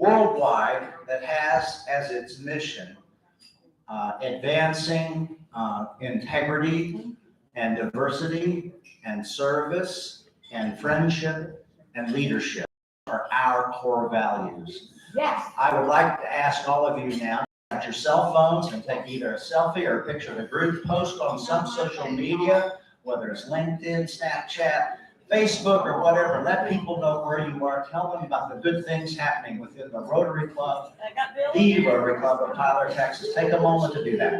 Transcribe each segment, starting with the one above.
worldwide that has as its mission advancing integrity and diversity and service and friendship and leadership are our core values. Yes. I would like to ask all of you now, at your cell phones, and take either a selfie or a picture of the group, post on some social media, whether it's LinkedIn, Snapchat, Facebook, or whatever. Let people know where you are. Tell them about the good things happening within the Rotary Club, the Rotary Club of Tyler, Texas. Take a moment to do that.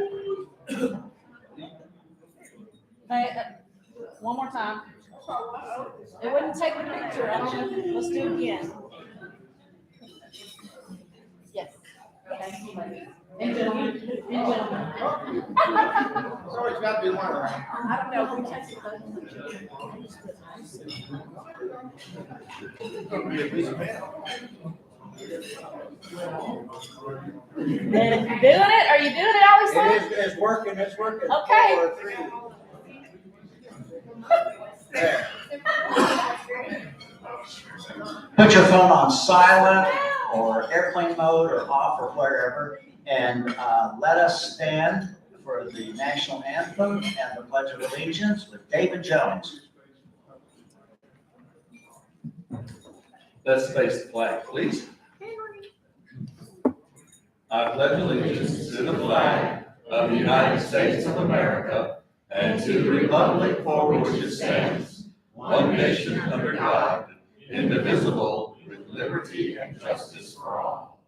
One more time. It wouldn't take the picture. I don't know. Let's do it again. Yes. Thank you. And gentlemen. It's always got to be one. I don't know. Who takes It'll be a busy man. Doing it? Are you doing it, Allie? It's working, it's working. Okay. 4, 3. There. Put your phone on silent or airplane mode or off or wherever, and let us stand for the national anthem and the Pledge of Allegiance with David Jones. Let's face the flag, please. I pledge allegiance to the flag of the United States of America and to the republic for which it stands, one nation under God, indivisible, with liberty and justice for all.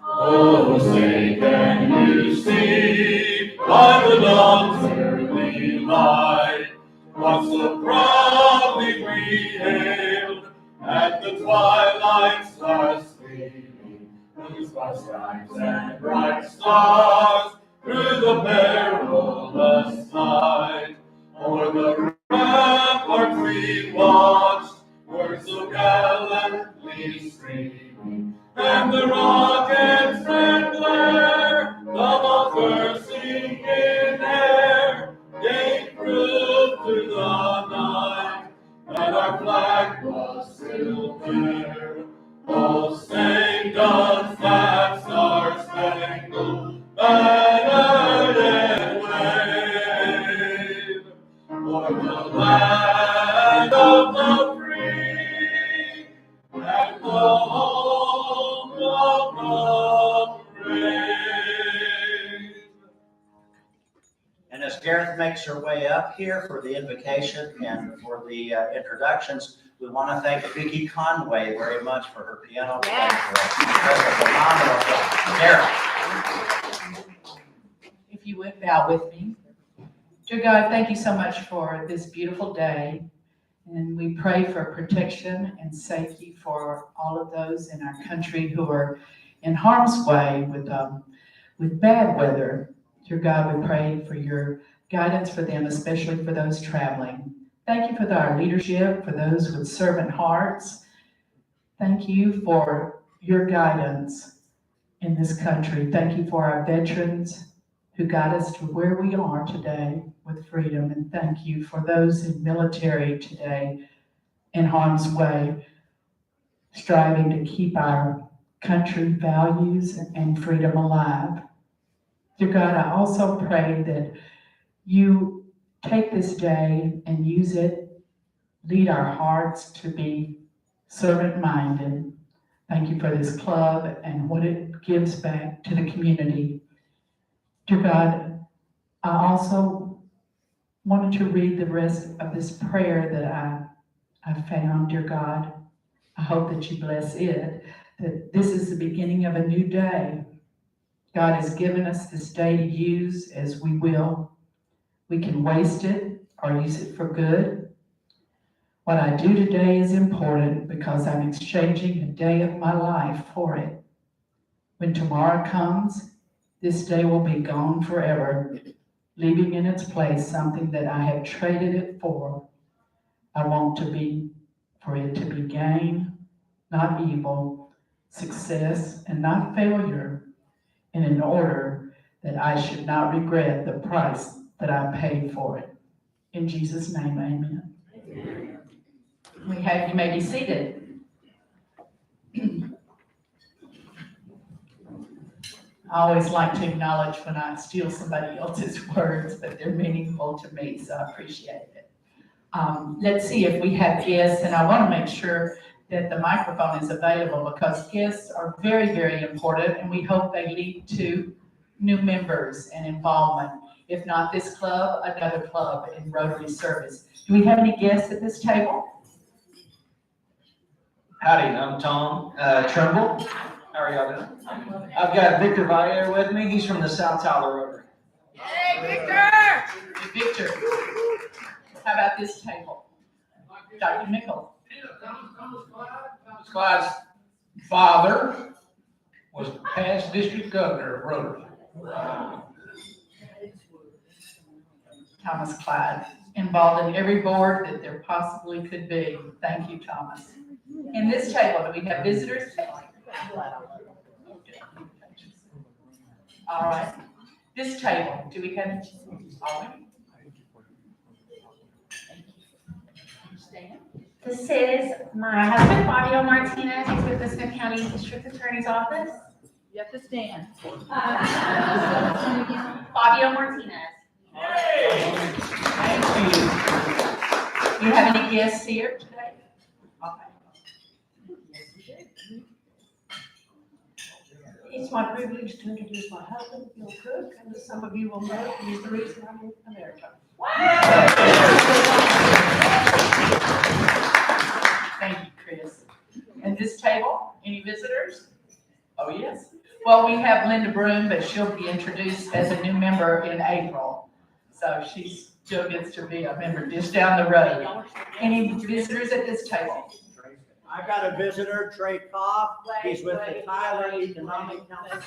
Oh, say can you see by the dawn's early light what so proudly we hailed at the twilight's last gleaming, whose by skies and bright stars through the perilous night o'er the ramparts we watched were so gallantly streaming, and the rockets' red glare, the balls bursting in air, gave proof to the night that our flag was still there. Oh, sing does that star-spangled banner yet wave, o'er the land of the free and the home of the brave. And as Gareth makes her way up here for the invocation and for the introductions, we want to thank Vicki Conway very much for her piano playing for us. That's a phenomenal job. Gareth. If you would bow with me. Dear God, thank you so much for this beautiful day. And we pray for protection and safety for all of those in our country who are in harm's way with bad weather. Dear God, we pray for your guidance for them, especially for those traveling. Thank you for our leadership, for those with servant hearts. Thank you for your guidance in this country. Thank you for our veterans who got us to where we are today with freedom. And thank you for those in military today in harm's way, striving to keep our country values and freedom alive. Dear God, I also pray that you take this day and use it, lead our hearts to be servant-minded. Thank you for this club and what it gives back to the community. Dear God, I also wanted to read the rest of this prayer that I found, dear God. I hope that you bless it, that this is the beginning of a new day. God has given us this day to use as we will. We can waste it or use it for good. What I do today is important because I'm exchanging a day of my life for it. When tomorrow comes, this day will be gone forever, leaving in its place something that I have traded it for. I want for it to be gain, not evil, success, and not failure, and in order that I should not regret the price that I paid for it. In Jesus' name, amen. You may be seated. I always like to acknowledge when I steal somebody else's words, but they're meaningful to me, so I appreciate it. Let's see if we have guests, and I want to make sure that the microphone is available because guests are very, very important, and we hope they lead to new members and involvement. If not this club, another club in Rotary service. Do we have any guests at this table? Howdy, I'm Tom Trimble. How are y'all doing? I've got Victor Valle with me. He's from the South Tyler Rotary. Hey, Victor! Victor, how about this table? Dr. Mickle. Clyde's father was past district governor of Rotary. Thomas Clyde, involved in every board that there possibly could be. Thank you, Thomas. In this table, do we have visitors? All right. This table, do we have? All right. This is my husband, Fabio Martinez. He's with the Smith County District Attorney's Office. You have to stand. Fabio Martinez. Thank you. Do you have any guests here today? Okay. It's my privilege to introduce my husband, Bill Cook, and as some of you will know, he's the reason I'm in America. Thank you, Chris. And this table, any visitors? Oh, yes. Well, we have Linda Broom, but she'll be introduced as a new member in April. So she still gets to be a member just down the road. Any visitors at this table? I've got a visitor, Trey Cobb. He's with the Tyler Economic Council.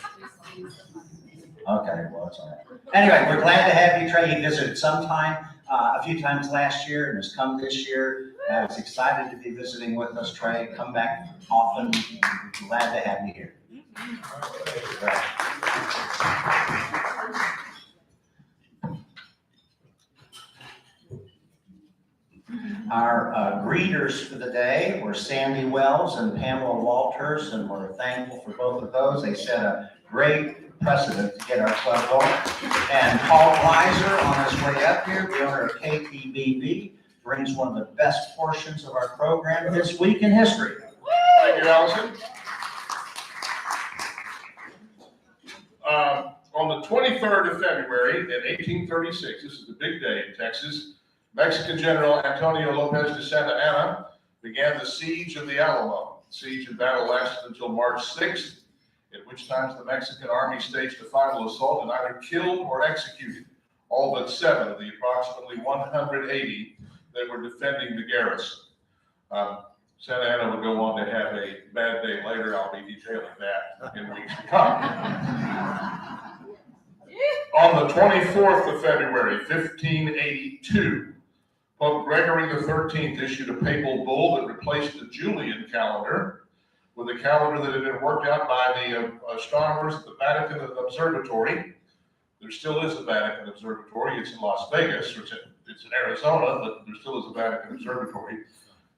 Okay, well, it's all right. Anyway, we're glad to have you, Trey. He visited sometime, a few times last year and has come this year. He's excited to be visiting with us, Trey. Come back often. Glad to have you here. Our greeters for the day were Sandy Wells and Pamela Walters, and we're thankful for both of those. They set a great precedent to get our club going. And Paul Kleiser, on his way up here, the owner of KTBB, brings one of the best portions of our program, This Week in History. Thank you, Allison. On the 23rd of February in 1836, this is a big day in Texas, Mexican General Antonio Lopez de Santa Anna began the siege of the Alamo. The siege and battle lasted until March 6th, at which time the Mexican army staged a final assault and either killed or executed all but 7 of the approximately 180 that were defending the garrison. Santa Anna would go on to have a bad day later. I'll be detailing that in weeks to come. On the 24th of February, 1582, Pope Gregory XIII issued a papal bull that replaced the Julian calendar with a calendar that had been worked out by the astronomers at the Vatican Observatory. There still is a Vatican Observatory. It's in Las Vegas, or it's in Arizona, but there still is a Vatican Observatory.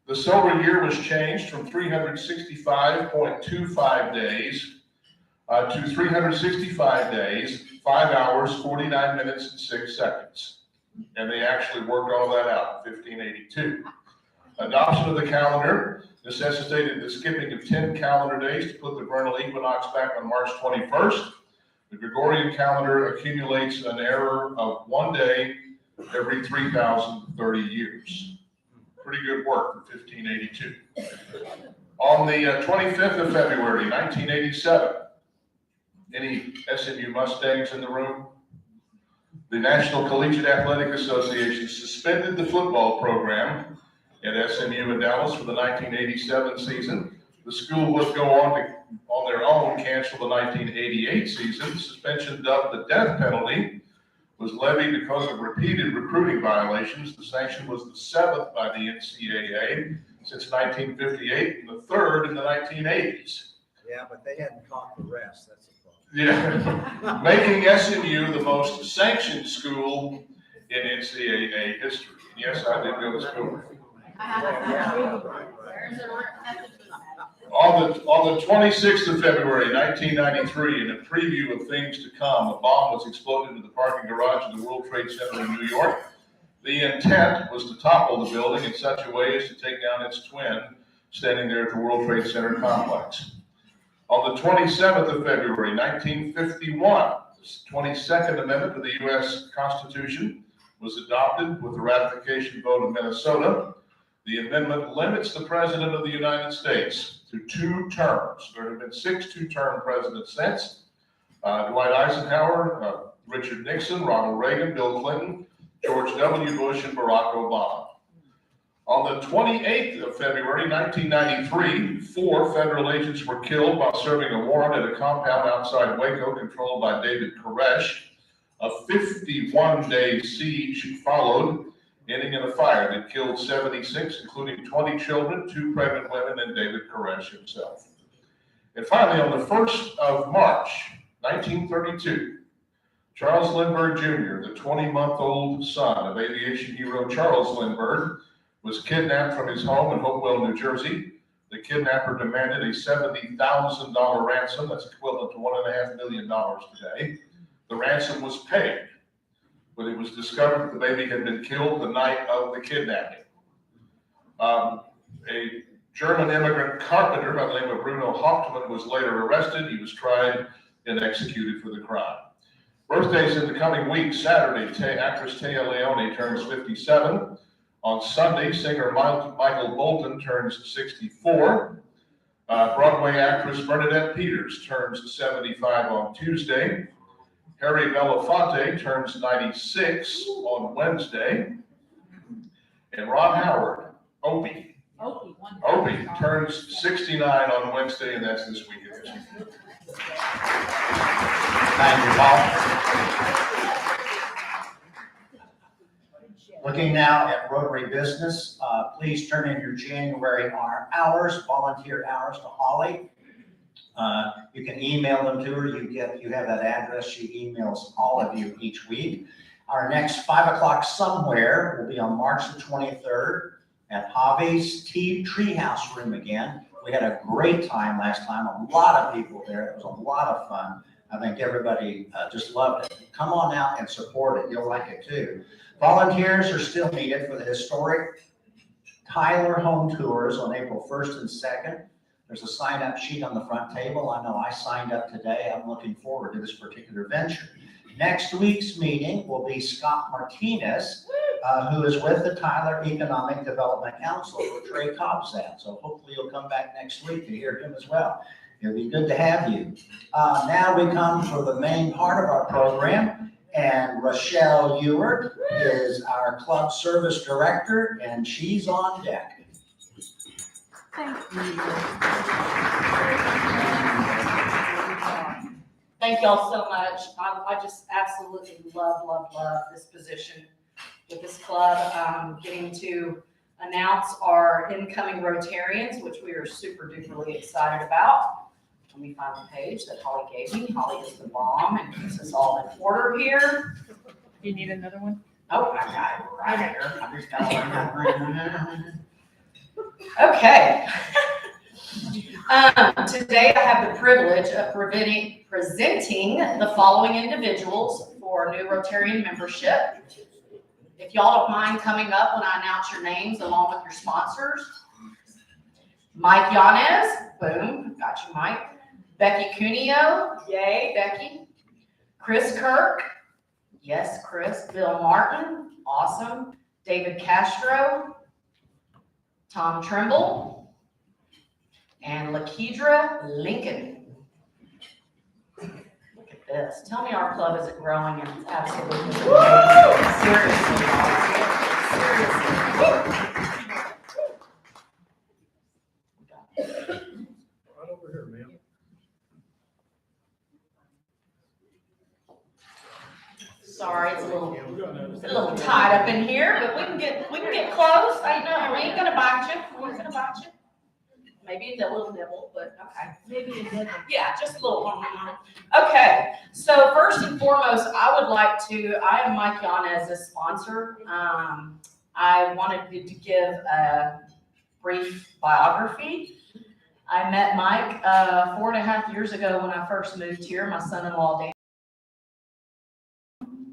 The solar year was changed from 365.25 days to 365 days, 5 hours, 49 minutes, and 6 seconds. And they actually worked all that out in 1582. Adoption of the calendar necessitated the skipping of 10 calendar days to put the vernal equinox back on March 21st. The Gregorian calendar accumulates an error of 1 day every 3,030 years. Pretty good work for 1582. On the 25th of February, 1987, any SMU Mustangs in the room? The National Collegiate Athletic Association suspended the football program at SMU in Dallas for the 1987 season. The school would go on their own, cancel the 1988 season. The suspension, dubbed the death penalty, was levied because of repeated recruiting violations. The sanction was the 7th by the NCAA since 1958 and the 3rd in the 1980s. Yeah, but they hadn't caught the rest, that's the problem. Yeah, making SMU the most sanctioned school in NCAA history. Yes, I did go to school. On the 26th of February, 1993, in a preview of things to come, a bomb was exploded in the parking garage of the World Trade Center in New York. The intent was to topple the building in such a way as to take down its twin standing there at the World Trade Center complex. On the 27th of February, 1951, the 22nd Amendment to the U.S. Constitution was adopted with the ratification vote of Minnesota. The amendment limits the President of the United States to 2 terms. There have been 6 two-term presidents since. Dwight Eisenhower, Richard Nixon, Ronald Reagan, Bill Clinton, George W. Bush, and Barack Obama. On the 28th of February, 1993, 4 federal agents were killed while serving a warrant at a compound outside Waco controlled by David Koresh. A 51-day siege followed, ending in a fire that killed 76, including 20 children, 2 pregnant women, and David Koresh himself. And finally, on the 1st of March, 1932, Charles Lindbergh Jr., the 20-month-old son of aviation hero Charles Lindbergh, was kidnapped from his home in Hopewell, New Jersey. The kidnapper demanded a $70,000 ransom, that's equivalent to $1.5 million today. The ransom was paid, but it was discovered that the baby had been killed the night of the kidnapping. A German immigrant carpenter by the name of Bruno Hauptmann was later arrested. He was tried and executed for the crime. Birthdays in the coming week: Saturday, actress Téa Leoni turns 57. On Sunday, singer Michael Bolton turns 64. Broadway actress Bernadette Peters turns 75 on Tuesday. Harry Belafonte turns 96 on Wednesday. And Ron Howard, Opie, turns 69 on Wednesday, and that's this weekend. Thank you, Paul. Looking now at Rotary business, please turn in your January hours, volunteer hours, to Holly. You can email them to her. You have that address. She emails all of you each week. Our next 5 o'clock somewhere will be on March the 23rd at Javi's Treehouse Room again. We had a great time last time. A lot of people there. It was a lot of fun. I think everybody just loved it. Come on out and support it. You'll like it too. Volunteers are still needed for the historic Tyler home tours on April 1st and 2nd. There's a sign-up sheet on the front table. I know I signed up today. I'm looking forward to this particular venture. Next week's meeting will be Scott Martinez, who is with the Tyler Economic Development Council, where Trey Cobb's at. So hopefully you'll come back next week to hear him as well. It'll be good to have you. Now we come for the main part of our program, and Rochelle Ewert is our club service director, and she's on deck. Thank you. Thank y'all so much. I just absolutely love this position with this club. Getting to announce our incoming Rotarians, which we are super duperly excited about. Let me find the page that Holly gave me. Holly is the bomb and keeps us all in order here. Do you need another one? Oh, I got it right here. I just got it. Okay. Today I have the privilege of presenting the following individuals for new Rotarian membership. If y'all don't mind coming up when I announce your names along with your sponsors. Mike Yanez, boom, got you, Mike. Becky Cuneo, yay, Becky. Chris Kirk, yes, Chris. Bill Martin, awesome. David Castro, Tom Trimble, and Lakedra Lincoln. Look at this. Tell me our club isn't growing, and it's absolutely seriously. Right over here, ma'am. Sorry, it's a little tied up in here, but we can get close. I know we ain't gonna bite you. We ain't gonna bite you. Maybe a little nibble, but okay. Maybe a nibble. Yeah, just a little one. Okay, so first and foremost, I am Mike Yanez's sponsor. I wanted to give a brief biography. I met Mike 4.5 years ago when I first moved here. My son-in-law, Dan,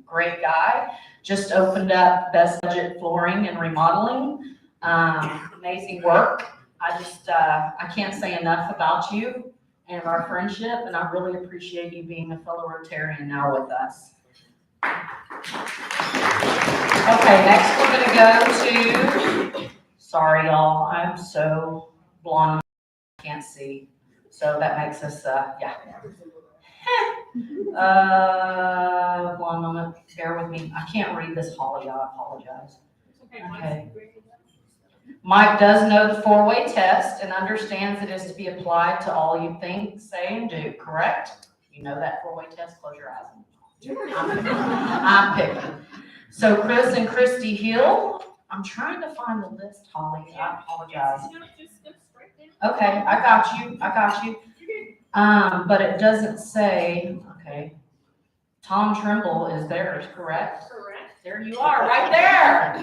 great guy, just opened up Best Budget Flooring and Remodeling. Amazing work. I can't say enough about you and our friendship, and I really appreciate you being a fellow Rotarian now with us. Okay, next we're gonna go to, sorry y'all, I'm so blonde, I can't see. So that makes us, yeah. One moment, bear with me. I can't read this, Holly, I apologize. Okay. Mike does know the four-way test and understands it is to be applied to all you think, say, and do, correct? You know that four-way test? Close your eyes. I'm picking. So Chris and Christy Hill, I'm trying to find the list, Holly. I apologize. Okay, I got you. But it doesn't say, okay. Tom Trimble is theirs, correct? Correct. There you are, right there.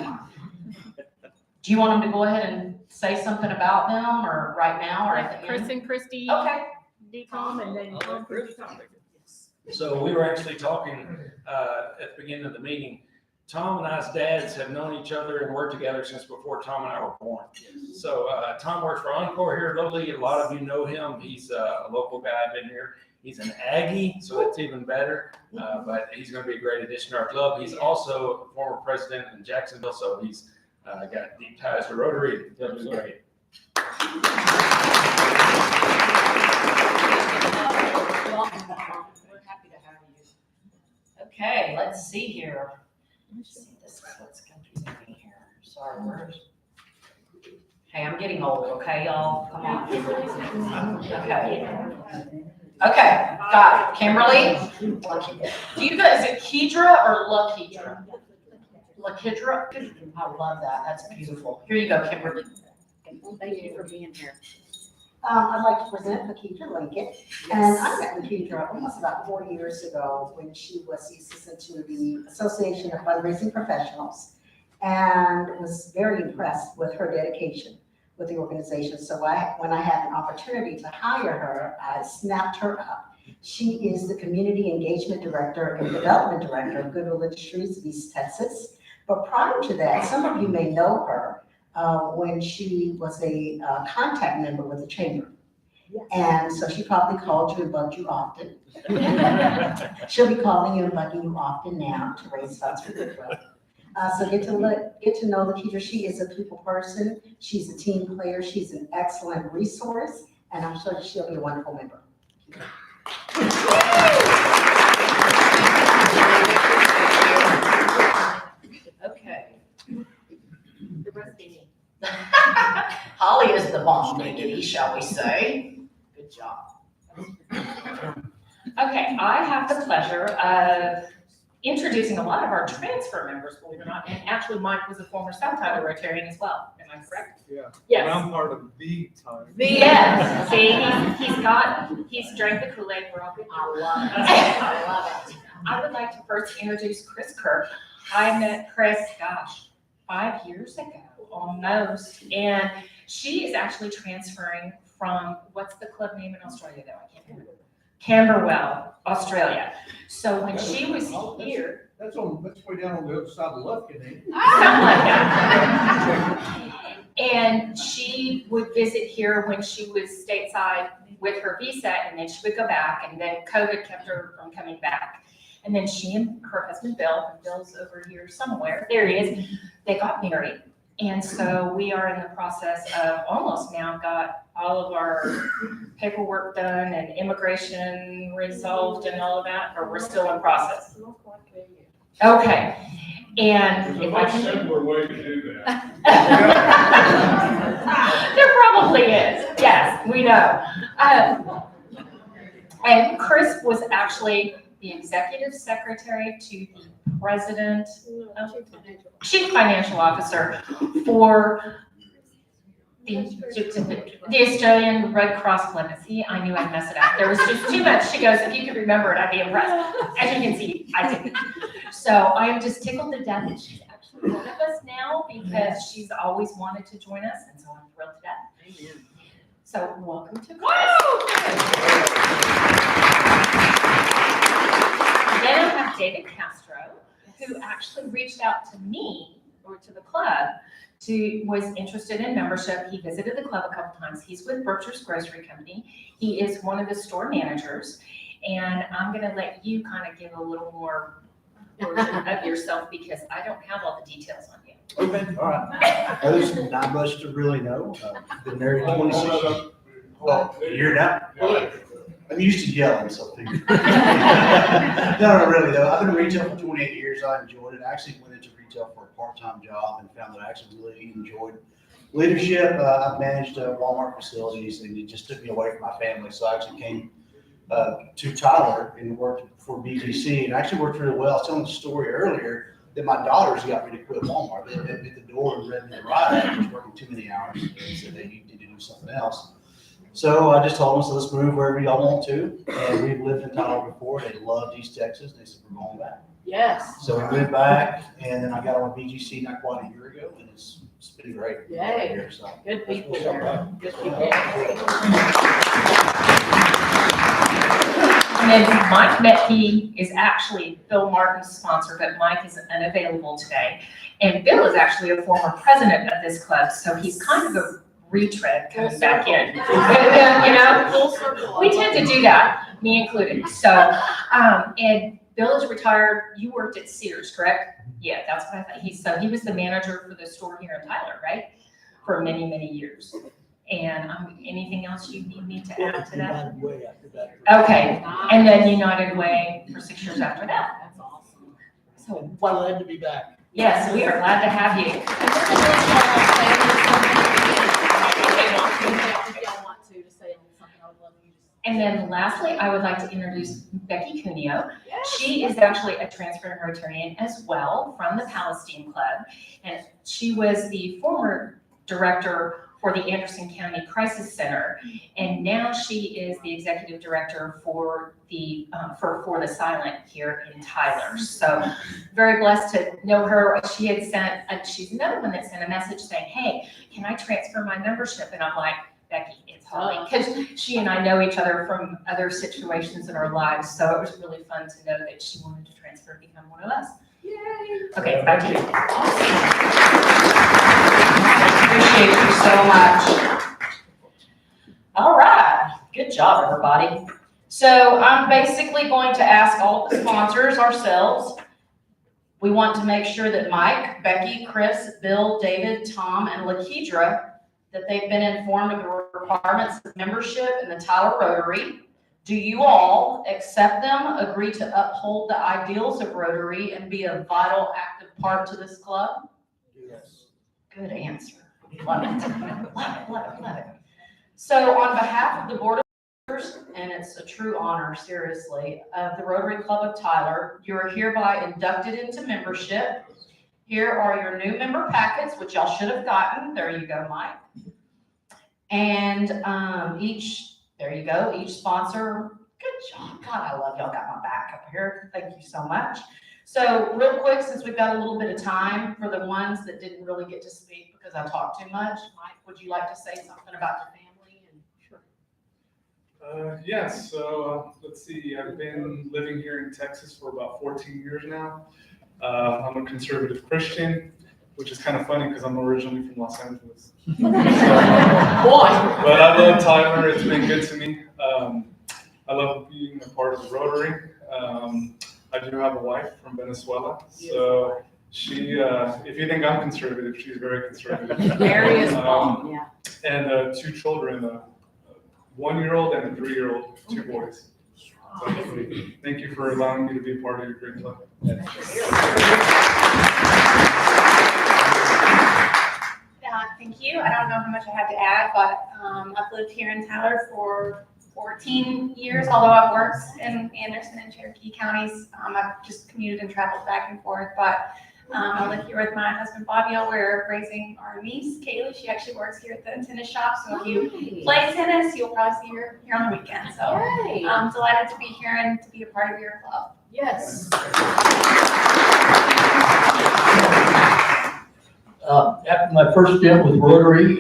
Do you want them to go ahead and say something about them, or right now, or at the Chris end? and Christy. Okay. Tom, and then Tom. So we were actually talking at the beginning of the meeting. Tom and I's dads have known each other and worked together since before Tom and I were born. So Tom works for Encore here locally. A lot of you know him. He's a local guy, been here. He's an Aggie, so that's even better. But he's going to be a great addition to our club. He's also a former president in Jacksonville, so he's got deep ties to Rotary. He'll do great. We're happy to have you. Okay, let's see here. Let's see, this is what's confusing me here. Sorry, where's? Hey, I'm getting old, okay, y'all? Come on. Okay, got it. Kimberly? Do you guys, is it Kedra or LaKedra? LaKedra? I love that. That's beautiful. Here you go, Kimberly. Thank you for being here. I'd like to present LaKedra Lincoln. And I met LaKedra almost about 4 years ago when she was the assistant to the Association of Fundraising Professionals, and was very impressed with her dedication with the organization. So when I had an opportunity to hire her, I snapped her up. She is the Community Engagement Director and Development Director of Goodwill Industries of East Texas. But prior to that, some of you may know her when she was a contact member with the chamber. Yes. And so she probably called you and bugged you often. She'll be calling you and bugging you often now to raise funds for Goodwill. So get to know LaKedra. She is a people person. She's a team player. She's an excellent resource, and I'm sure she'll be a wonderful member. Okay. Holly is the bomb diggity, shall we say. Good job. Okay, I have the pleasure of introducing a lot of our transfer members, believe it or not, and actually Mike was a former South Tyler Rotarian as well. Am I correct? Yeah. Yes. And I'm part of the time. Yes. See, he's drank the Kool-Aid. We're all good. I love it. I love it. I would like to first introduce Chris Kirk. I met Chris, 5 years ago, almost, and she is actually transferring from, what's the club name in Australia though? I can't remember. Camberwell, Australia. So when she was here. That's way down on the other side of Lufkin, ain't it? Something like that. And she would visit here when she was stateside with her visa, and then she would go back, and then COVID kept her from coming back. And then she and her husband, Bill's over here somewhere, there he is, they got married. And so we are in the process of almost now got all of our paperwork done and immigration resolved and all of that, or we're still in process? Okay. And if I can. Simpler way to do that. There probably is. Yes, we know. And Chris was actually the executive secretary to the president, chief financial officer for the Australian Red Cross Club. See, I knew I'd mess it up. There was just too much. She goes, if you could remember it, I'd be impressed. As you can see, I didn't. So I am just tickled to death that she's actually one of us now, because she's always wanted to join us, and so I'm thrilled to death. So welcome to class. Then I have David Castro, who actually reached out to me or to the club was interested in membership. He visited the club a couple times. He's with Berkshire's Grocery Company. He is one of the store managers. And I'm gonna let you kind of give a little more version of yourself because I don't have all the details on you. Okay, all right. There's not much to really know. Been married 26 years. Well, a year now. I'm used to yelling, so. No, really though. I've been in retail for 28 years. I enjoyed it. I actually went into retail for a part-time job and found that I actually really enjoyed leadership. I've managed Walmart facilities and it just took me away from my family. So I actually came to Tyler and worked for BGC and actually worked really well. I was telling the story earlier that my daughters got me to quit Walmart. They met me at the door and read me the right. I was working too many hours and said they need to do something else. So I just told them, so let's move wherever y'all want to. And we've lived in Tyler before. They loved East Texas. They said, we're going back. Yes. So we moved back and then I got on BGC not quite a year ago and it's been great. Yay. Here, so. Good people there. Good people. And then Mike Metke is actually Bill Martin's sponsor, but Mike is unavailable today. And Bill is actually a former president of this club, so he's kind of a retread coming back in. You know, Full circle. we tend to do that, me included. So, and Bill is retired. You worked at Sears, correct? Yeah, that's what I thought. He was the manager for the store here in Tyler, right? For many, many years. And anything else you need me to add to that? United Way after that. Okay, and then United Way for 6 years after that. That's awesome. So, well, Glad to be back. yes, we are glad to have you. If y'all want to say something, I would love you to. And then lastly, I would like to introduce Becky Cuneo. She is actually a transferring Rotarian as well from the Palestine Club. And she was the former director for the Anderson County Crisis Center. And now she is the executive director for the Silent here in Tyler. So very blessed to know her. She had sent, she's another one that sent a message saying, hey, can I transfer my membership? And I'm like, Becky, it's Holly, because she and I know each other from other situations in our lives. So it was really fun to know that she wanted to transfer and become one of us. Yay. Okay, back to you. Appreciate you so much. All right, good job, everybody. So I'm basically going to ask all of the sponsors ourselves. We want to make sure that Mike, Becky, Chris, Bill, David, Tom, and Lakedra, that they've been informed of the requirements of membership in the Tyler Rotary. Do you all accept them, agree to uphold the ideals of Rotary, and be a vital, active part to this club? Yes. Good answer. Love it. Love it, love it, love it. So on behalf of the Board of Directors, and it's a true honor, seriously, of the Rotary Club of Tyler, you are hereby inducted into membership. Here are your new member packets, which y'all should have gotten. There you go, Mike. And there you go, each sponsor. Good job. God, I love y'all got my back up here. Thank you so much. So real quick, since we've got a little bit of time for the ones that didn't really get to speak because I talked too much, Mike, would you like to say something about your family? And sure. Yes, so let's see, I've been living here in Texas for about 14 years now. I'm a conservative Christian, which is kind of funny because I'm originally from Los Angeles. Boy. But I love Tyler, it's been good to me. I love being a part of the Rotary. I do have a wife from Venezuela, so she, if you think I'm conservative, she's very conservative. Very is mom, yeah. And 2 children, a 1-year-old and a 3-year-old, 2 boys. So, thank you for allowing me to be a part of your great club. Thank you. I don't know how much I have to add, but I've lived here in Tyler for 14 years, although I've worked in Anderson and Cherokee counties. I've just commuted and traveled back and forth, but I live here with my husband, Bobby. We're raising our niece, Kaylee. She actually works here at the tennis shop, so if you play tennis, you'll probably see her here on the weekend. So I'm delighted to be here and to be a part of your club. Yes. After my first stint with Rotary,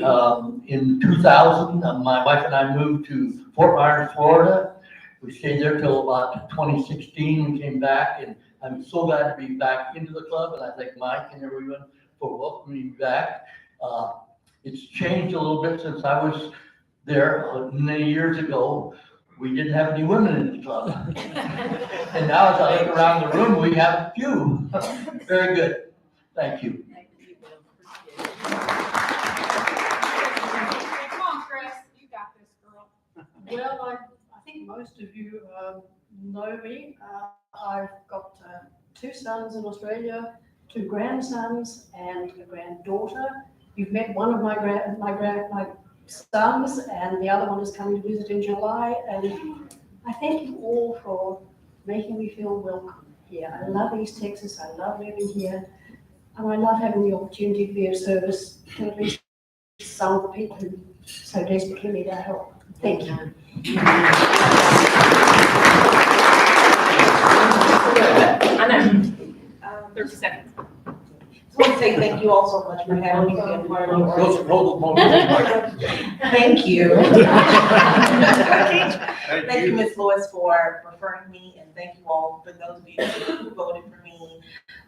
in 2000, my wife and I moved to Fort Myers, Florida. We stayed there till about 2016. We came back, and I'm so glad to be back into the club, and I thank Mike and everyone for welcoming me back. It's changed a little bit since I was there many years ago. We didn't have any women in the club. And now as I look around the room, we have a few. Very good. Thank you. Come on, Chris, you got this, girl. Well, I think most of you know me. I've got 2 sons in Australia, 2 grandsons, and a granddaughter. You've met one of my sons, and the other one is coming to visit in July. And I thank you all for making me feel welcome here. I love East Texas. I love living here. And I love having the opportunity to be of service to at least some of the people who so desperately need our help. Thank you. I know. 30 seconds. I want to say thank you all so much for having me be a part of Thank you. Thank you, Ms. Lewis, for referring me, and thank you all for those of you who voted for me.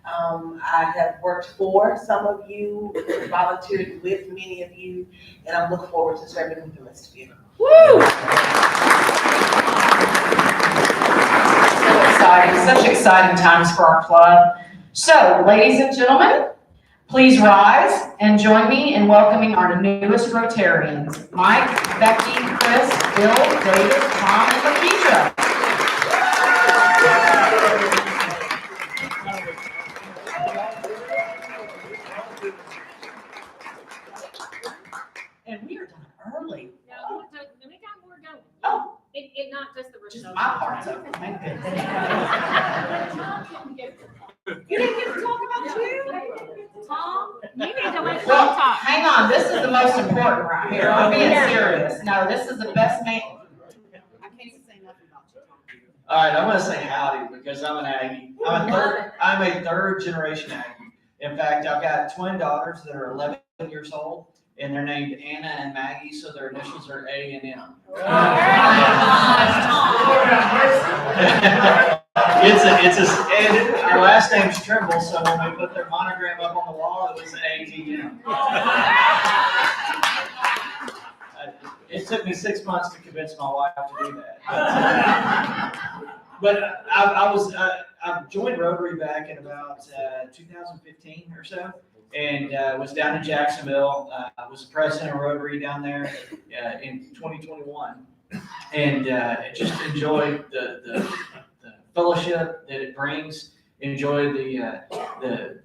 I have worked for some of you, volunteered with many of you, and I look forward to serving with the rest of you. Woo! So exciting, such exciting times for our club. So, ladies and gentlemen, please rise and join me in welcoming our newest Rotarians, Mike, Becky, Chris, Bill, David, Tom, and Lakeisha. And we are done early. No, we got more going. Oh. It not just the Just Rochelle. my part's over, thank goodness. You didn't get to talk about you? Tom, you need to let Tom Well, talk. hang on, this is the most important right here, I'm being serious. No, this is the best man. I can't even say nothing about you, Tom. All right, I'm gonna say howdy because I'm an Aggie. I'm a third generation Aggie. In fact, I've got twin daughters that are 11 years old, and they're named Anna and Maggie, so their initials are A and M. And our last name's Trimble, so when we put their monogram up on the wall, it was ATM. It took me 6 months to convince my wife to do that. But I joined Rotary back in about 2015 or so, and was down in Jacksonville. I was the president of Rotary down there in 2021, and just enjoyed the fellowship that it brings. Enjoy the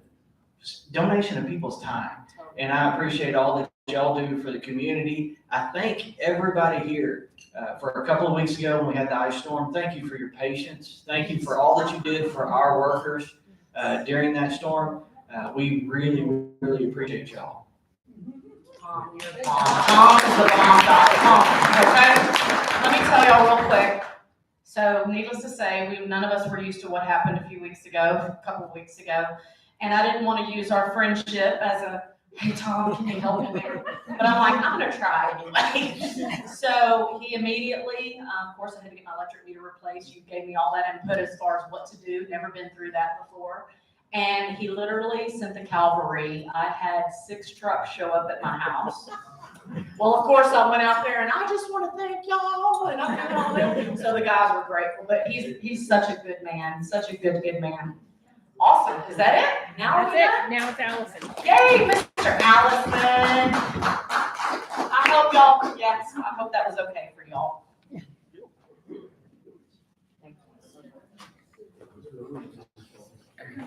donation of people's time, and I appreciate all that y'all do for the community. I thank everybody here for a couple of weeks ago when we had the ice storm. Thank you for your patience. Thank you for all that you did for our workers during that storm. We really, really appreciate y'all. Tom is the bomb.com, okay? Let me tell y'all real quick. So needless to say, none of us were used to what happened a couple of weeks ago. And I didn't want to use our friendship as a, hey, Tom, can you help me there? But I'm like, I'm going to try anyway. So he immediately, of course, I had to get my electric meter replaced. You gave me all that input as far as what to do. Never been through that before. And he literally sent the cavalry. I had 6 trucks show up at my house. Well, of course, I went out there and I just want to thank y'all. And I did all that. So the guys were grateful. But he's such a good man, such a good man. Awesome. Is that it? Now Now it's Allison. Yay, Mr. Allison. I hope y'all, yes, I hope that was okay for y'all.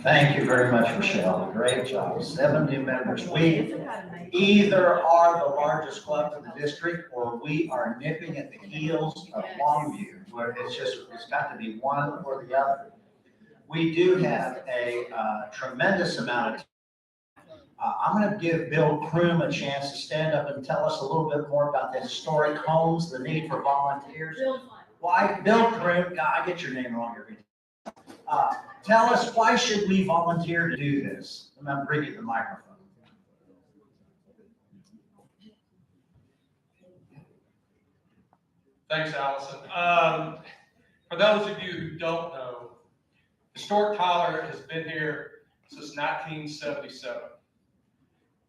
Thank you very much, Michelle. Great job. 7 new members. We either are the largest club in the district or we are nipping at the heels of Longview, where it's got to be one or the other. We do have a tremendous amount of I'm going to give Bill Kroom a chance to stand up and tell us a little bit more about the historic homes, the need for volunteers. Why, Bill Kroom, I get your name wrong every time. Tell us, why should we volunteer to do this? I'm going to bring you the microphone. Thanks, Allison. For those of you who don't know, Historic Tyler has been here since 1977.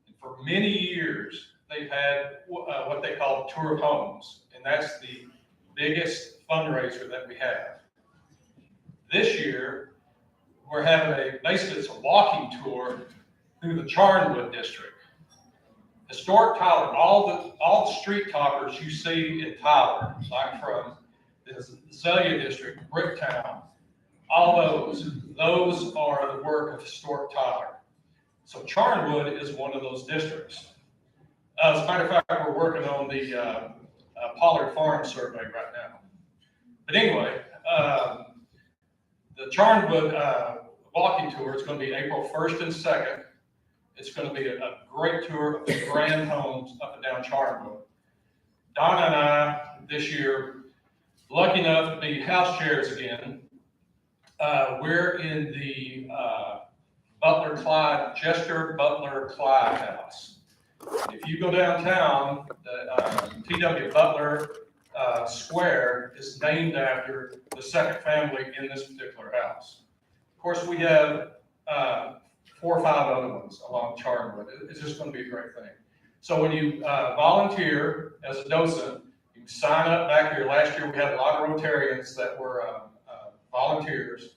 And for many years, they've had what they call a tour of homes, and that's the biggest fundraiser that we have. This year, we're having basically it's a walking tour through the Charnwood district. Historic Tyler, all the street toppers you see in Tyler, like from the Azalea district, Bricktown, all those are the work of Historic Tyler. So Charnwood is one of those districts. As a matter of fact, we're working on the Pollard Farm survey right now. But anyway, the Charnwood walking tour is going to be April 1st and 2nd. It's going to be a great tour of the grand homes up and down Charnwood. Donna and I, this year, lucky enough to be house chairs again. We're in the Jester Butler Clyde house. If you go downtown, the T.W. Butler Square is named after the second family in this particular house. Of course, we have 4 or 5 other ones along Charnwood. It's just going to be a great thing. So when you volunteer as a docent, you can sign up. Back here last year, we had a lot of Rotarians that were volunteers.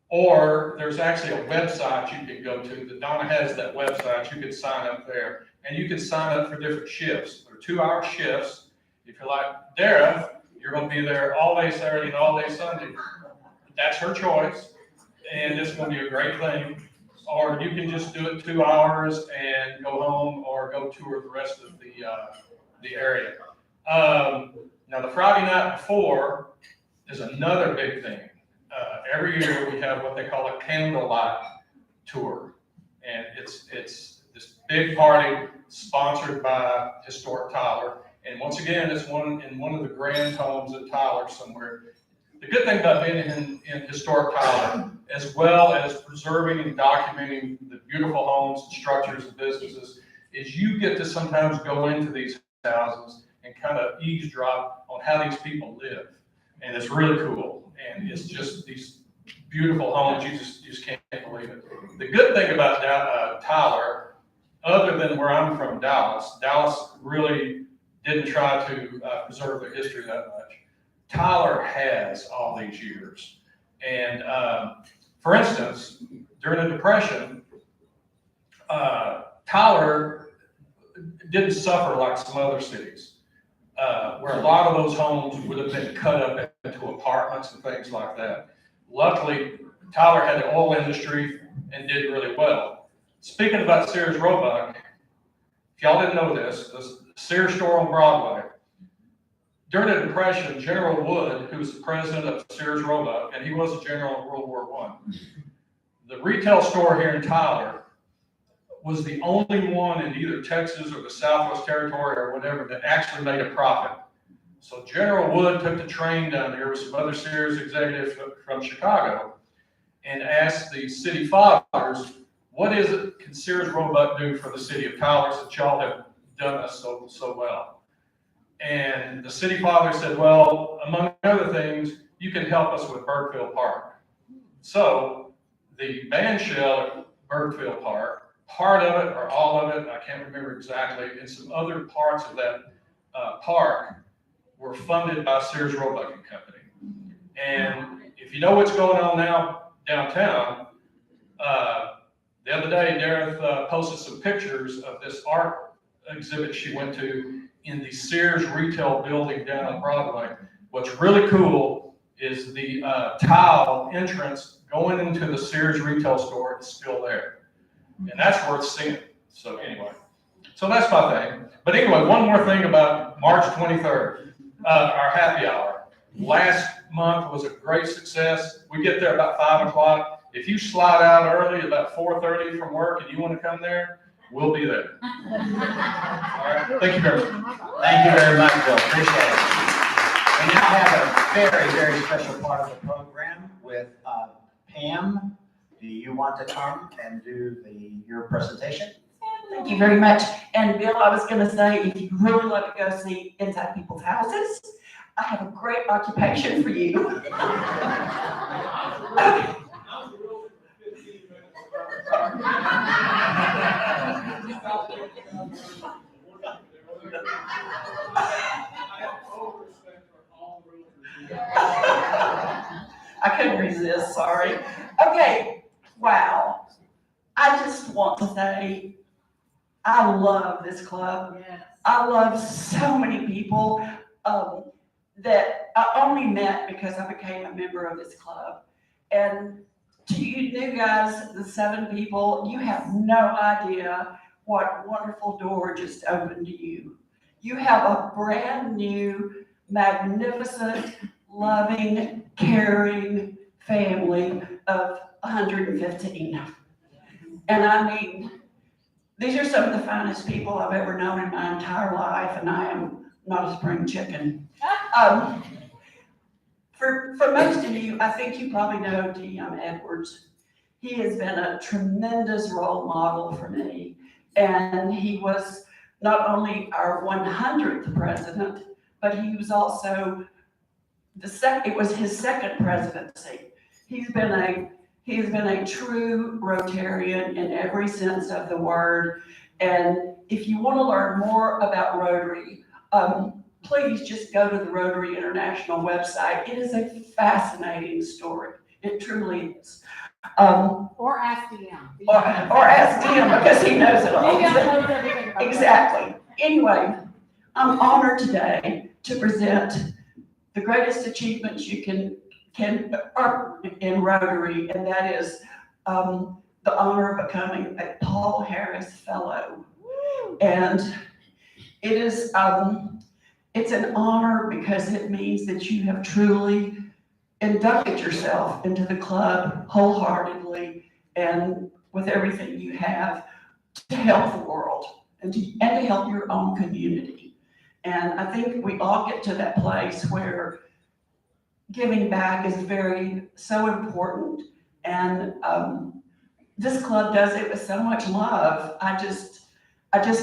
Or there's actually a website you can go to. The Donna has that website. You can sign up there. And you can sign up for different shifts. They're 2-hour shifts. If you're like Dara, you're going to be there all day Saturday and all day Sunday. That's her choice. And it's going to be a great thing. Or you can just do it 2 hours and go home or go tour the rest of the area. Now, the Friday night before is another big thing. Every year we have what they call a candlelight tour. And it's this big party sponsored by Historic Tyler. And once again, it's in one of the grand homes in Tyler somewhere. The good thing about being in Historic Tyler, as well as preserving and documenting the beautiful homes and structures and businesses, is you get to sometimes go into these houses and kind of eavesdrop on how these people live. And it's really cool. And it's just these beautiful homes, you just can't believe it. The good thing about Tyler, other than where I'm from, Dallas really didn't try to preserve their history that much. Tyler has all these years. And for instance, during the Depression, Tyler didn't suffer like some other cities, where a lot of those homes would have been cut up into apartments and things like that. Luckily, Tyler had the oil industry and did really well. Speaking about Sears Roebuck, if y'all didn't know this, the Sears store on Broadway, during the Depression, General Wood, who was the president of Sears Roebuck, and he was a general in World War I, the retail store here in Tyler was the only one in either Texas or the Southwest Territory or whatever that actually made a profit. So General Wood took the train down there with some other Sears executives from Chicago and asked the city fathers, what is it can Sears Roebuck do for the city of Tyler since y'all have done us so well? And the city father said, well, among other things, you can help us with Birdfield Park. So the band shell at Birdfield Park, part of it or all of it, I can't remember exactly, and some other parts of that park were funded by Sears Roebuck and Company. And if you know what's going on now downtown, the other day, Dareth posted some pictures of this art exhibit she went to in the Sears retail building down on Broadway. What's really cool is the tile entrance going into the Sears retail store is still there. And that's worth seeing. So anyway, so that's my thing. But anyway, one more thing about March 23rd, our happy hour. Last month was a great success. We get there about 5 o'clock. If you slide out early about 4:30 from work and you want to come there, we'll be there. All right. Thank you very much. Thank you very much, Bill. Appreciate it. We now have a very, very special part of the program with Pam. Do you want to come and do your presentation? Thank you very much. And Bill, I was going to say, if you really love to go see inside people's houses, I have a great occupation for you. I couldn't resist, sorry. Okay, wow. I just want to say, I love this club. Yes. I love so many people that I only met because I became a member of this club. And to you new guys, the 7 people, you have no idea what wonderful door just opened to you. You have a brand new, magnificent, loving, caring family of 115. And I mean, these are some of the finest people I've ever known in my entire life, and I am not a spring chicken. For most of you, I think you probably know D.M. Edwards. He has been a tremendous role model for me, and he was not only our 100th president, but he was also it was his second presidency. He's been a true Rotarian in every sense of the word. And if you want to learn more about Rotary, please just go to the Rotary International website. It is a fascinating story. It truly is. Or ask DM. Or ask DM because he knows it all. Exactly. Anyway, I'm honored today to present the greatest achievements you can in Rotary, and that is the honor of becoming a Paul Harris Fellow. And it is it's an honor because it means that you have truly inducted yourself into the club wholeheartedly and with everything you have to help the world and to help your own community. And I think we all get to that place where giving back is so important. And this club does it with so much love. I just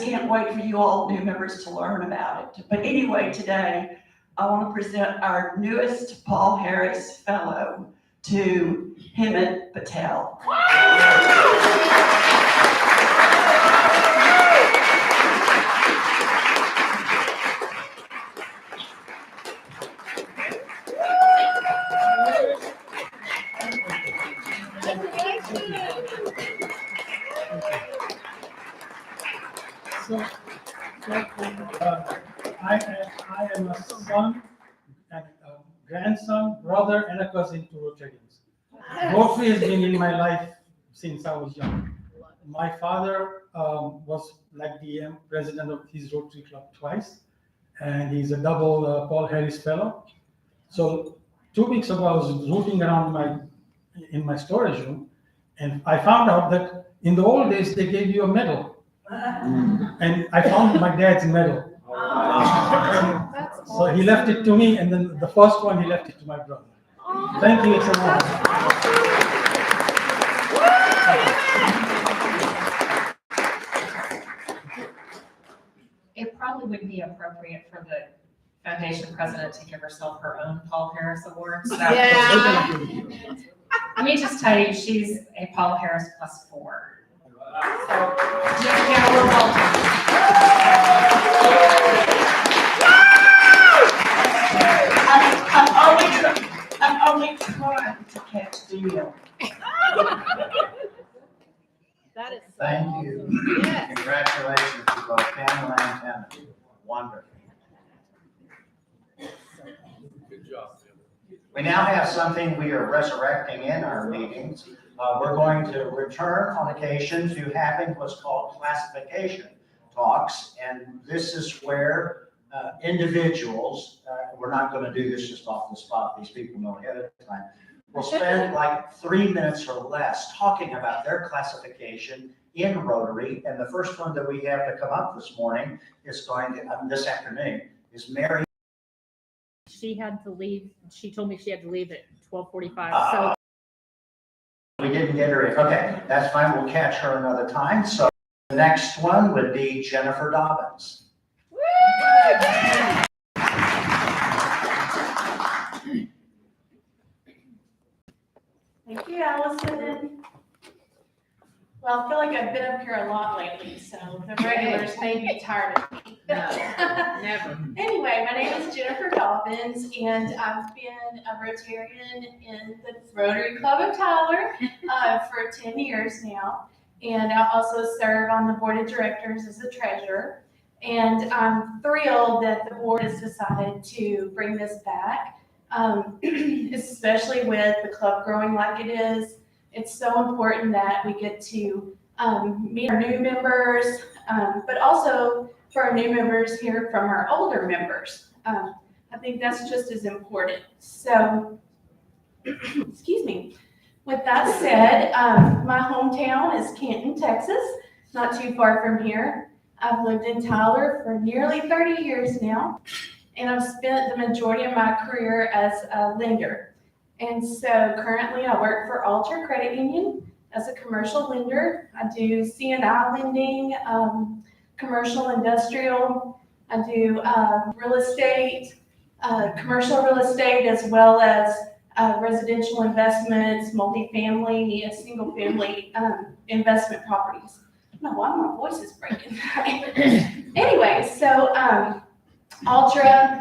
can't wait for you all new members to learn about it. But anyway, today, I want to present our newest Paul Harris Fellow to Hemant Patel. I am a son and a grandson, brother, and a cousin to Rotarians. Rotary has been in my life since I was young. My father was, like DM, president of his Rotary Club twice, and he's a double Paul Harris Fellow. So 2 weeks ago, I was rooting around in my storage room, and I found out that in the old days, they gave you a medal. And I found my dad's medal. So he left it to me, and then the first one, he left it to my brother. Thank you, it's an honor. It probably would be appropriate for the foundation president to give herself her own Paul Harris Award. So Yeah. let me just tell you, she's a Paul Harris +4. So just give her a welcome. I'm only trying to catch deal. That is. Thank you. Yes. Congratulations to both Pamela and Timothy. Wonderful. Good job, Tim. We now have something we are resurrecting in our meetings. We're going to return on occasion to having what's called classification talks. And this is where individuals, we're not going to do this just off the spot, these people know ahead of time. We'll spend like 3 minutes or less talking about their classification in Rotary. And the first one that we have to come up this morning is this afternoon, is Mary. She had to leave. She told me she had to leave at 12:45. So We didn't get her in. Okay, that's fine. We'll catch her another time. So the next one would be Jennifer Dobbins. Allison. Well, I feel like I've been up here a lot lately, so the regulars may be tired of me. Never. Anyway, my name is Jennifer Dobbins, and I've been a Rotarian in the Rotary Club of Tyler for 10 years now. And I also serve on the board of directors as a treasurer. And I'm thrilled that the board has decided to bring this back, especially with the club growing like it is. It's so important that we get to meet our new members, but also for our new members, hear from our older members. I think that's just as important. So, excuse me. With that said, my hometown is Canton, Texas, not too far from here. I've lived in Tyler for nearly 30 years now, and I've spent the majority of my career as a lender. And so currently I work for Alter Credit Union as a commercial lender. I do C&I lending, commercial industrial. I do real estate, commercial real estate, as well as residential investments, multifamily, single family investment properties. I don't know why my voice is breaking. Anyway, so Altra,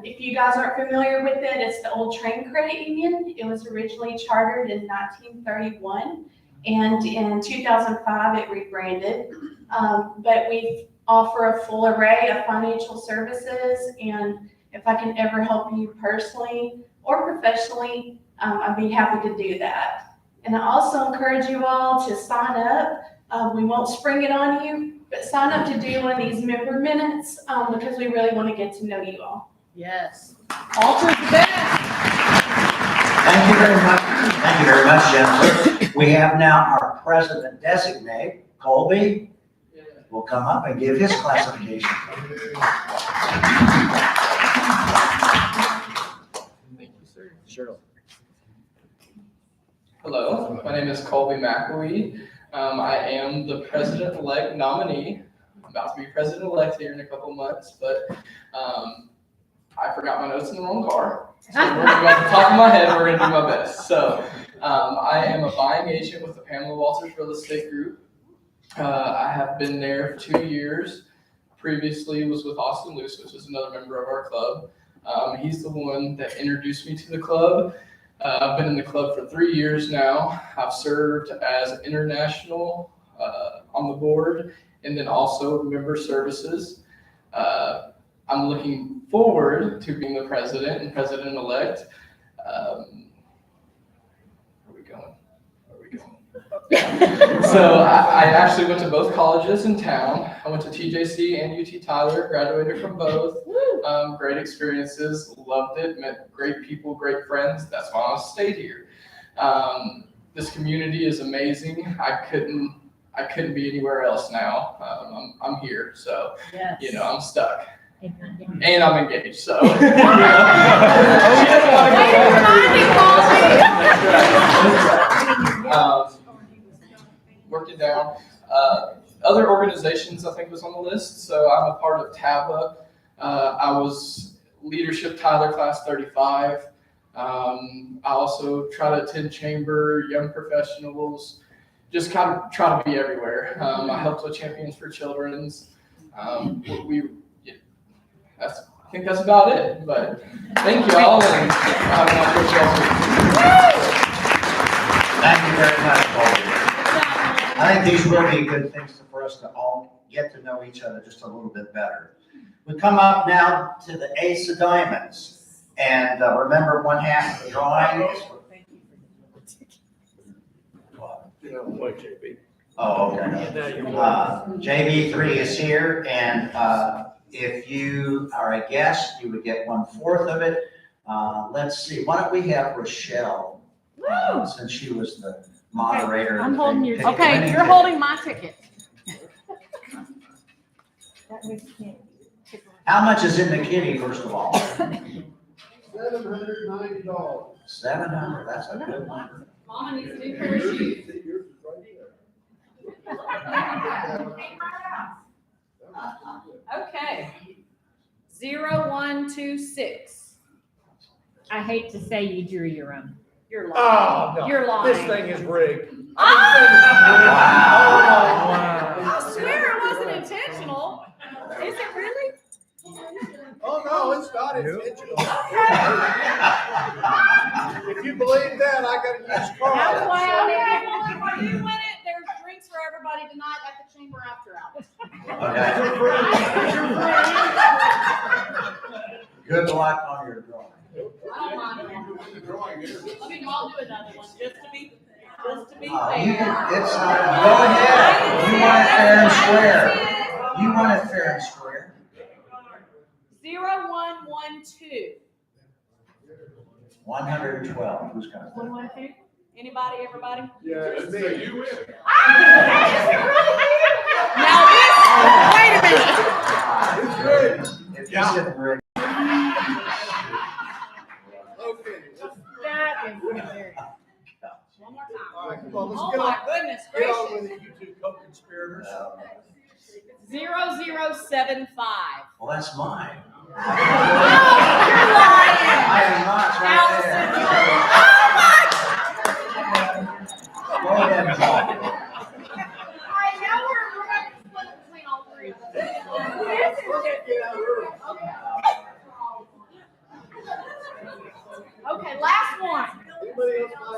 if you guys aren't familiar with it, it's the old Train Credit Union. It was originally chartered in 1931, and in 2005 it rebranded. But we offer a full array of financial services, and if I can ever help you personally or professionally, I'd be happy to do that. And I also encourage you all to sign up. We won't spring it on you, but sign up to do one of these member minutes because we really want to get to know you all. Yes. Alter the best. Thank you very much. Thank you very much, Jennifer. We have now our president designate, Colby, will come up and give his classification. Thank you, sir. Sure. Hello, my name is Colby McElwee. I am the president-elect nominee. I'm about to be president-elect here in a couple months, but I forgot my notes in the wrong car. So we're gonna go off the top of my head, we're gonna do my best. So I am a buying agent with the Pamela Walters Real Estate Group. I have been there for 2 years. Previously was with Austin Luce, which is another member of our club. He's the one that introduced me to the club. I've been in the club for 3 years now. I've served as international on the board and then also member services. I'm looking forward to being the president and president-elect. Where are we going? So I actually went to both colleges in town. I went to TJC and UT Tyler, graduated from both. Great experiences, loved it, met great people, great friends. That's why I stayed here. This community is amazing. I couldn't be anywhere else now. I'm here, so Yes. you know I'm stuck. And I'm engaged, so. Working down. Other organizations I think was on the list. So I'm a part of TABA. I was leadership Tyler class 35. I also try to attend chamber, young professionals, just kind of try to be everywhere. I helped with Champions for Children's. I think that's about it, but thank you all. And Thank you very much, Colby. I think these will be good things for us to all get to know each other just a little bit better. We come up now to the Ace of Diamonds. And remember, one half of the drawing is for... Oh, okay. JB3 is here, and if you are a guest, you would get 1/4 of it. Let's see, why don't we have Rochelle, since she was the moderator. I'm holding your Pick ticket. winning You're ticket. holding my ticket. How much is in the kitty, first of all? $790. 700, that's a good one. Mama needs a new pair of shoes. Okay. 0126. I hate to say you drew your own. You're Oh, lying. no. You're lying. This thing is rigged. Ah! Wow. I swear it wasn't intentional. Is it really? Oh, no, it's not intentional. If you believe that, I gotta use That's cards. why I need you win it. There's drinks for everybody tonight at the chamber after hours. Good luck on your drawing. I don't mind that. I mean, I'll do another one just to be fair. You can, it's, go ahead. You want it fair and square. You want it fair and square. 0112. 112. Who's got it? 112. Anybody? Everybody? Yeah, it's me. You win. Now this. Wait a minute. It's good. If you sit there, Okay. That is very. One more time. All right, come on, let's Oh get my on. goodness Get on gracious. with it, you two co-conspirators. 0075. well, that's mine. Oh, you're lying. I am not, it's right Allison, there. Go ahead and talk. I know we're going to split between all three of us. Okay, last one.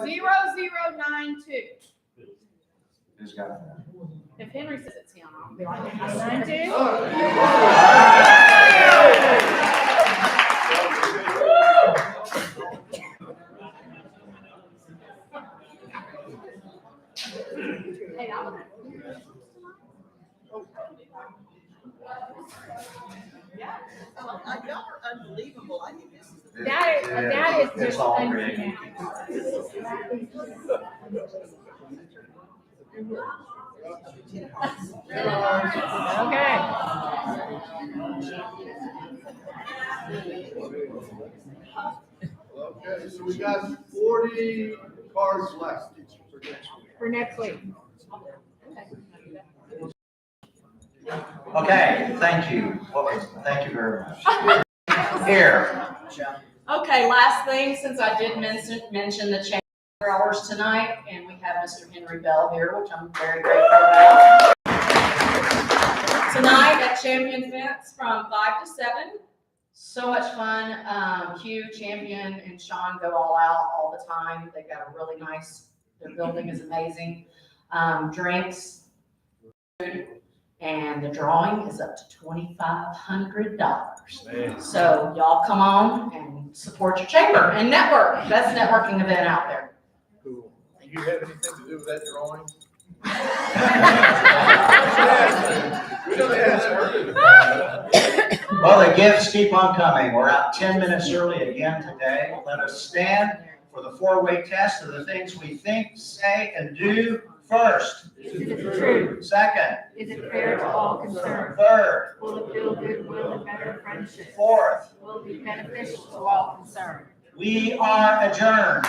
0092. Who's got it? If Henry says it's him, I'll be like, 92. Hey, I'm Y'all are unbelievable. I think this is the. that is It's just all thank rigged. you. Okay. Okay, so we got 40 cards left for next week. For next week. Okay, thank you. Thank you very much. Here. Okay, last thing, since I did mention the chamber hours tonight, and we have Mr. Henry Bell here, which I'm very grateful about. Tonight at Champion Fence from 5 to 7. So much fun. Hugh, Champion, and Sean go all out all the time. They've got a really nice, their building is amazing. Drinks, food, and the drawing is up to $2,500. So y'all come on and support your chamber and network. Best networking event out there. Cool. Do you have anything to do with that drawing? Well, the gifts keep on coming. We're out 10 minutes early again today. Let us stand for the four-way test of the things we think, say, and do. First. Is it true? Second. Is it fair to all concerned? Third. Will it build goodwill and better friendship? Fourth. Will it be beneficial to all concerned? We are adjourned.